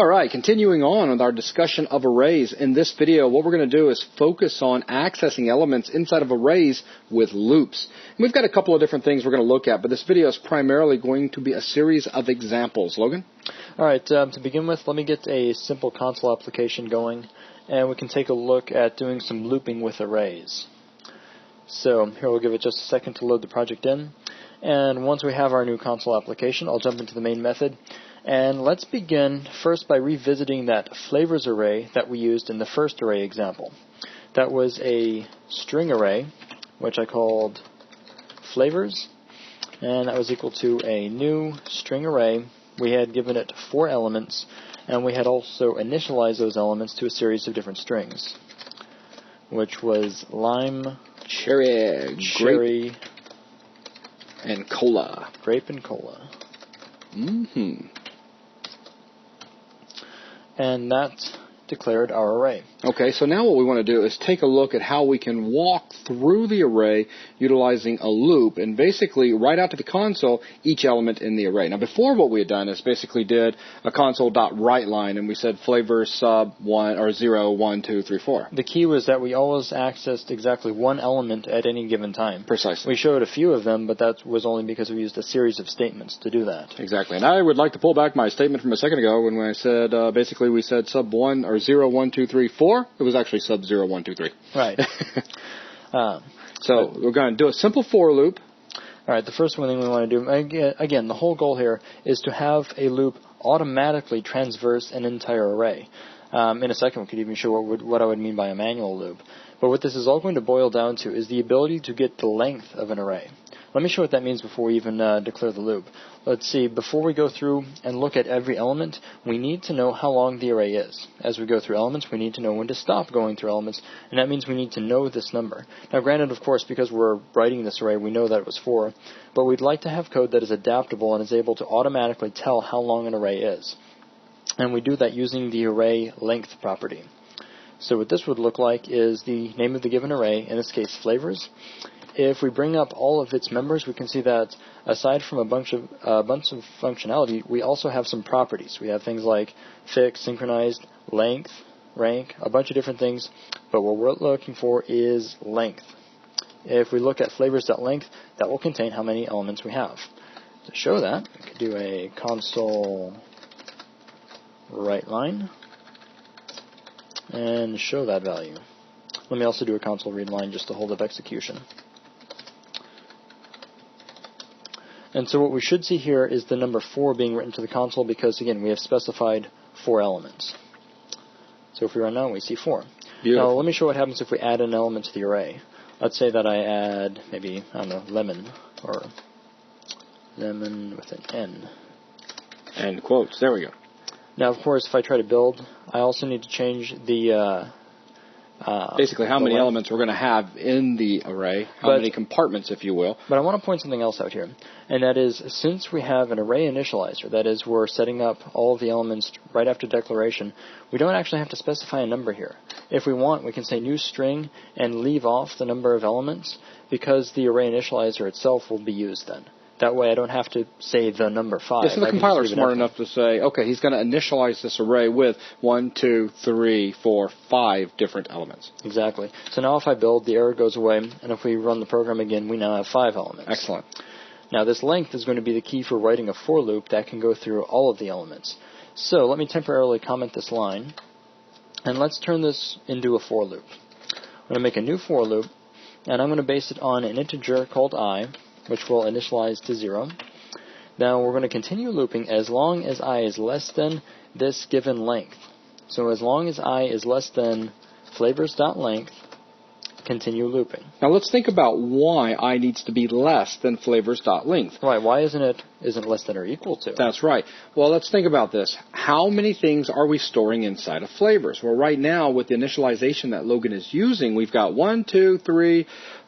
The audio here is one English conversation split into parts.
All right, continuing on with our discussion of arrays. In this video, what we're going to do is focus on accessing elements inside of arrays with loops. And we've got a couple of different things we're going to look at, but this video is primarily going to be a series of examples. Logan? All right, to begin with, let me get a simple console application going, and we can take a look at doing some looping with arrays. So here we'll give it just a second to load the project in. And once we have our new console application, I'll jump into the main method. And let's begin first by revisiting that flavors array that we used in the first array example. That was a string array, which I called flavors, and that was equal to a new string array. We had given it 4 elements, and we had also initialized those elements to a series of different strings, which was lime, cherry, grape, and cola. Grape and cola. Mm-hmm. And that declared our array. Okay, so now what we want to do is take a look at how we can walk through the array utilizing a loop and basically write out to the console each element in the array. Now before, what we had done is basically did a console.writeLine, and we said flavor sub 1 or 0, 1, 2, 3, 4. The key was that we always accessed exactly one element at any given time. Precisely. We showed a few of them, but that was only because we used a series of statements to do that. Exactly. And I would like to pull back my statement from a second ago when I said basically we said sub 1 or 0, 1, 2, 3, 4. It was actually sub 0, 1, 2, 3. Right. So we're going to do a simple for loop. All right, the first one thing we want to do, again, the whole goal here is to have a loop automatically transverse an entire array. In a second, we could even show what I would mean by a manual loop. But what this is all going to boil down to is the ability to get the length of an array. Let me show what that means before we even declare the loop. Let's see, before we go through and look at every element, we need to know how long the array is. As we go through elements, we need to know when to stop going through elements, and that means we need to know this number. Now granted, of course, because we're writing this array, we know that it was 4, but we'd like to have code that is adaptable and is able to automatically tell how long an array is. And we do that using the array length property. So what this would look like is the name of the given array, in this case flavors. If we bring up all of its members, we can see that aside from a bunch of functionality, we also have some properties. We have things like fixed, synchronized, length, rank, a bunch of different things, but what we're looking for is length. If we look at flavors.length, that will contain how many elements we have. To show that, we could do a console writeLine and show that value. Let me also do a console readLine just to hold up execution. And so what we should see here is the number 4 being written to the console because, again, we have specified 4 elements. So if we run now, we see 4. Beautiful. Now let me show what happens if we add an element to the array. Let's say that I add maybe, I don't know, lemon, or lemon with an N. And quotes. There we go. Now, of course, if I try to build, I also need to change the basically how many elements we're going to have in the array, how many compartments, if you will. But I want to point something else out here, and that is since we have an array initializer, that is we're setting up all of the elements right after declaration, we don't actually have to specify a number here. If we want, we can say new string and leave off the number of elements because the array initializer itself will be used then. That way I don't have to say the number 5. Yeah, so the compiler's smart enough to say, okay, he's going to initialize this array with 1, 2, 3, 4, 5 different elements. Exactly. So now if I build, the error goes away, and if we run the program again, we now have 5 elements. Excellent. Now this length is going to be the key for writing a for loop that can go through all of the elements. So let me temporarily comment this line, and let's turn this into a for loop. I'm going to make a new for loop, and I'm going to base it on an integer called I, which will initialize to 0. Now we're going to continue looping as long as I is less than this given length. So as long as I is less than flavors.length, continue looping. Now let's think about why I needs to be less than flavors.length. Right, why isn't it less than or equal to? That's right. Well, let's think about this. How many things are we storing inside of flavors? Well, right now with the initialization that Logan is using, we've got 1, 2, 3,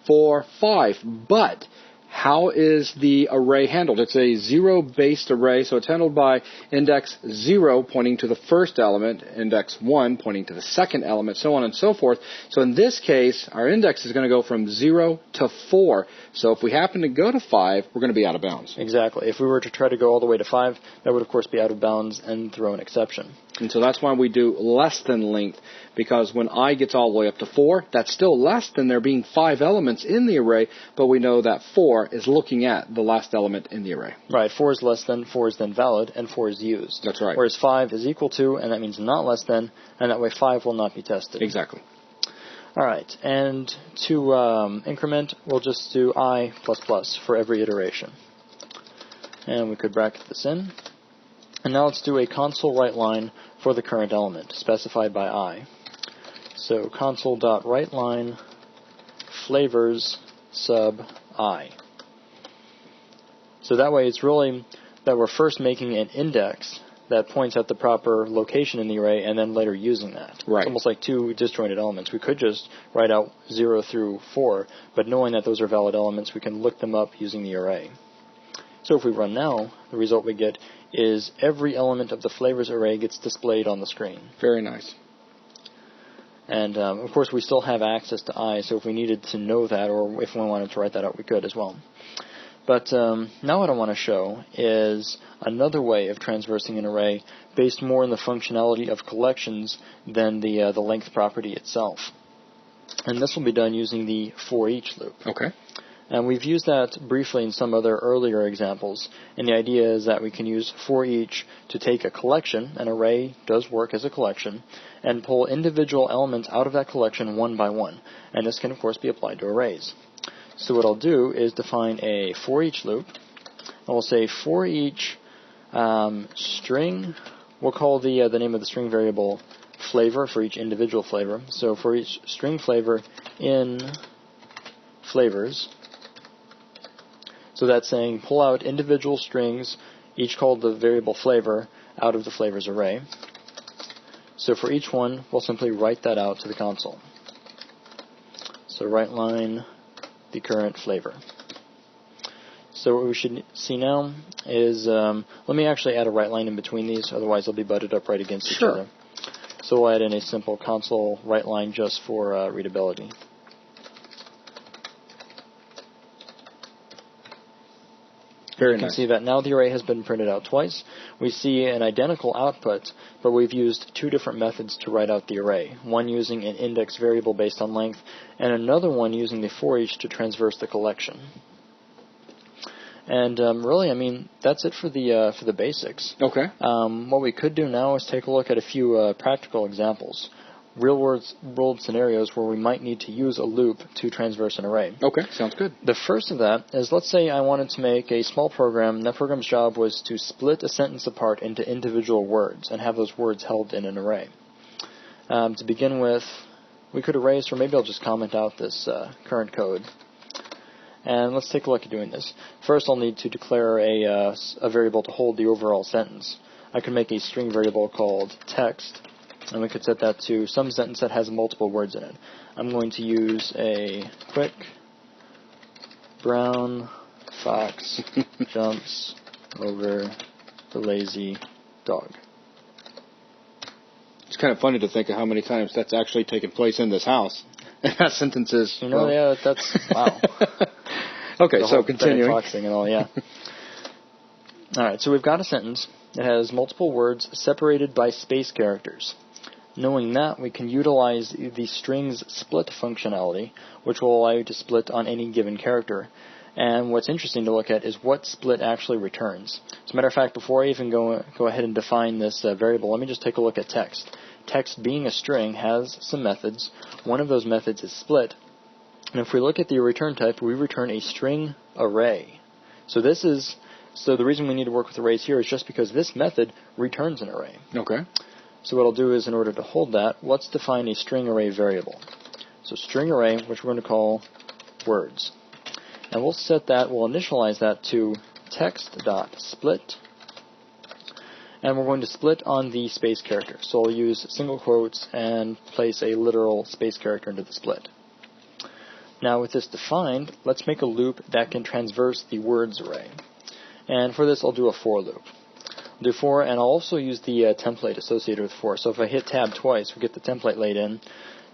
4, 5. But how is the array handled? It's a zero-based array, so it's handled by index 0 pointing to the first element, index 1 pointing to the second element, so on and so forth. So in this case, our index is going to go from 0 to 4. So if we happen to go to 5, we're going to be out of bounds. Exactly. If we were to try to go all the way to 5, that would, of course, be out of bounds and throw an exception. And so that's why we do less than length, because when I gets all the way up to 4, that's still less than there being 5 elements in the array, but we know that 4 is looking at the last element in the array. Right. 4 is less than, 4 is then valid, and 4 is used. That's right. Whereas 5 is equal to, and that means not less than, and that way 5 will not be tested. Exactly. All right. And to increment, we'll just do I++ for every iteration. And we could bracket this in. And now let's do a console writeLine for the current element, specified by I. So console.writeLine flavors sub I. So that way it's really that we're first making an index that points at the proper location in the array and then later using that. Right. It's almost like two disjointed elements. We could just write out 0 through 4, but knowing that those are valid elements, we can look them up using the array. So if we run now, the result we get is every element of the flavors array gets displayed on the screen. Very nice. And, of course, we still have access to I, so if we needed to know that or if we wanted to write that out, we could as well. But now what I want to show is another way of transversing an array based more on the functionality of collections than the length property itself. And this will be done using the for each loop. Okay. And we've used that briefly in some other earlier examples. And the idea is that we can use for each to take a collection, an array does work as a collection, and pull individual elements out of that collection one by one. And this can, of course, be applied to arrays. So what I'll do is define a for each loop. And we'll say for each string, we'll call the name of the string variable flavor for each individual flavor. So for each string flavor in flavors, so that's saying pull out individual strings, each called the variable flavor, out of the flavors array. So for each one, we'll simply write that out to the console. So writeLine the current flavor. So what we should see now is, let me actually add a writeLine in between these, otherwise they'll be butted up right against each other. So we'll add in a simple console writeLine just for readability. Very You can nice. see that now the array has been printed out twice. We see an identical output, but we've used two different methods to write out the array. One using an index variable based on length, and another one using the for each to transverse the collection. And really, I mean, that's it for the basics. Okay. What we could do now is take a look at a few practical examples. Real-world scenarios where we might need to use a loop to transverse an array. Okay, sounds good. The first of that is, let's say I wanted to make a small program, and that program's job was to split a sentence apart into individual words and have those words held in an array. To begin with, we could erase, or maybe I'll just comment out this current code. And let's take a look at doing this. First, I'll need to declare a variable to hold the overall sentence. I could make a string variable called text, and we could set that to some sentence that has multiple words in it. I'm going to use a quick brown fox jumps over the lazy dog. It's kind of funny to think of how many times that's actually taken place in this house. And that sentence is... You know, yeah, that's... Wow. Okay, the so whole continuing. foxing and all, yeah. All right, so we've got a sentence. It has multiple words separated by space characters. Knowing that, we can utilize the strings split functionality, which will allow you to split on any given character. And what's interesting to look at is what split actually returns. As a matter of fact, before I even go ahead and define this variable, let me just take a look at text. Text, being a string, has some methods. One of those methods is split. And if we look at the return type, we return a string array. So the reason we need to work with arrays here is just because this method returns an array. Okay. So what I'll do is, in order to hold that, let's define a string array variable. So string array, which we're going to call words. And we'll initialize that to text.split. And we're going to split on the space character. So I'll use single quotes and place a literal space character into the split. Now with this defined, let's make a loop that can transverse the words array. And for this, I'll do a for loop. I'll do for, and I'll also use the template associated with for. So if I hit tab twice, we get the template laid in.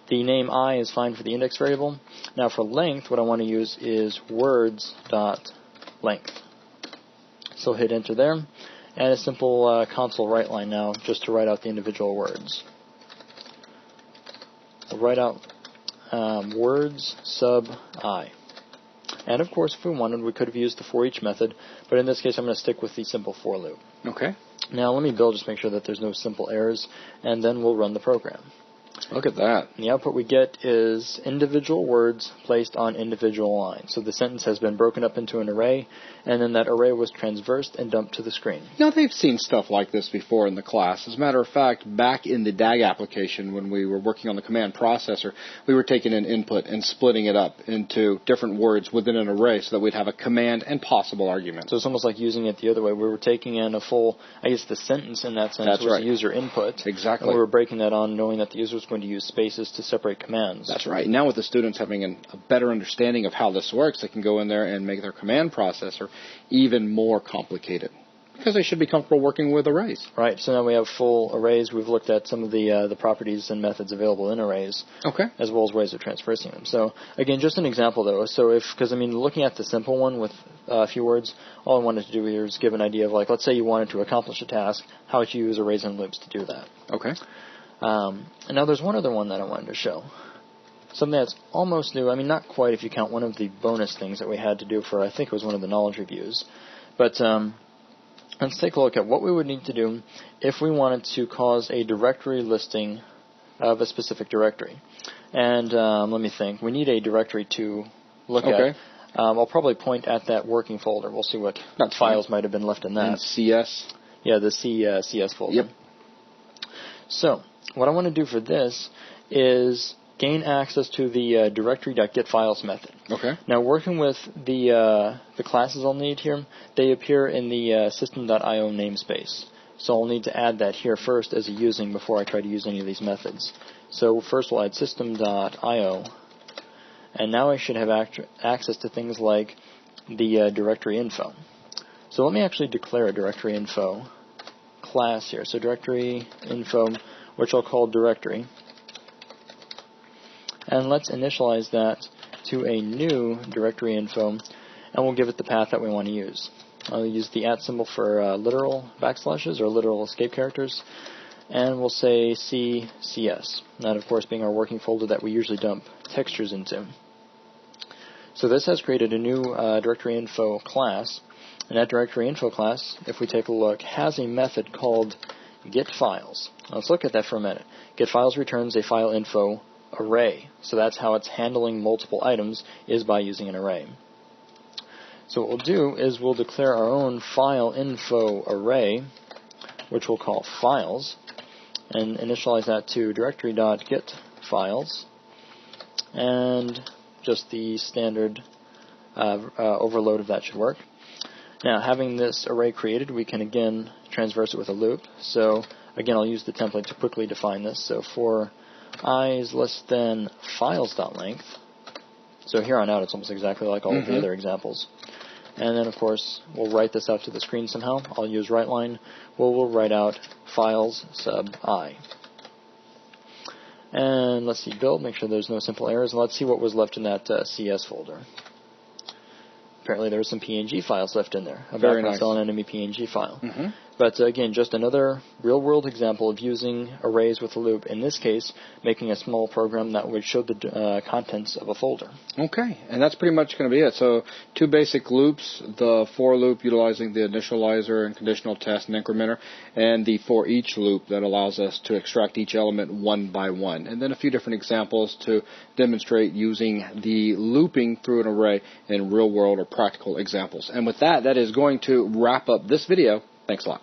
The name I is fine for the index variable. Now for length, what I want to use is words.length. So hit enter there, and a simple console write line now, just to write out the individual words. We'll write out words sub I. And of course, if we wanted, we could have used the for each method, but in this case, I'm going to stick with the simple for loop. Okay. Now let me build, just make sure that there's no simple errors, and then we'll run the program. Look at that. And the output we get is individual words placed on individual lines. So the sentence has been broken up into an array, and then that array was transversed and dumped to the screen. Now, they've seen stuff like this before in the class. As a matter of fact, back in the DAG application, when we were working on the command processor, we were taking an input and splitting it up into different words within an array so that we'd have a command and possible argument. So it's almost like using it the other way. We were taking in a full, I guess the sentence in that sense was a user input. Exactly. And we were breaking that on, knowing that the user was going to use spaces to separate commands. That's right. Now with the students having a better understanding of how this works, they can go in there and make their command processor even more complicated, because they should be comfortable working with arrays. Right. So now we have full arrays. We've looked at some of the properties and methods available in arrays, okay, as well as ways of transversing them. So again, just an example though. So because I mean, looking at the simple one with a few words, all I wanted to do here is give an idea of, like, let's say you wanted to accomplish a task, how would you use arrays and loops to do that? Okay. And now there's one other one that I wanted to show. Something that's almost new. I mean, not quite if you count one of the bonus things that we had to do for, I think it was one of the knowledge reviews. But let's take a look at what we would need to do if we wanted to cause a directory listing of a specific directory. And let me think. We need a directory to look at. I'll probably point at that working folder. We'll see what files might have been left in that. And CS? Yeah, the CS folder. Yep. So what I want to do for this is gain access to the directory.getFiles method. Okay. Now, working with the classes I'll need here, they appear in the system.io namespace. So I'll need to add that here first as a using before I try to use any of these methods. So first we'll add system.io, and now I should have access to things like the directory info. So let me actually declare a directory info class here. So directory info, which I'll call directory. And let's initialize that to a new directory info, and we'll give it the path that we want to use. I'll use the @ symbol for literal backslashes or literal escape characters, and we'll say CCS. That, of course, being our working folder that we usually dump textures into. So this has created a new directory info class, and that directory info class, if we take a look, has a method called getFiles. Let's look at that for a minute. GetFiles returns a file info array. So that's how it's handling multiple items, is by using an array. So what we'll do is we'll declare our own file info array, which we'll call files, and initialize that to directory.getFiles, and just the standard overload of that should work. Now, having this array created, we can again transverse it with a loop. So again, I'll use the template to quickly define this. So for I is less than files.length. So here on out, it's almost exactly like all of the other examples. And then, of course, we'll write this out to the screen somehow. I'll use writeLine. We'll write out files sub I. And let's see, build, make sure there's no simple errors. And let's see what was left in that CS folder. Apparently there were some PNG files left in there. A Very nice. an enemy PNG file. But again, just another real-world example of using arrays with a loop. In this case, making a small program that would show the contents of a folder. Okay, and that's pretty much going to be it. So 2 basic loops, the for loop utilizing the initializer and conditional test and incrementer, and the for each loop that allows us to extract each element one by one. And then a few different examples to demonstrate using the looping through an array in real-world or practical examples. And with that, that is going to wrap up this video. Thanks a lot.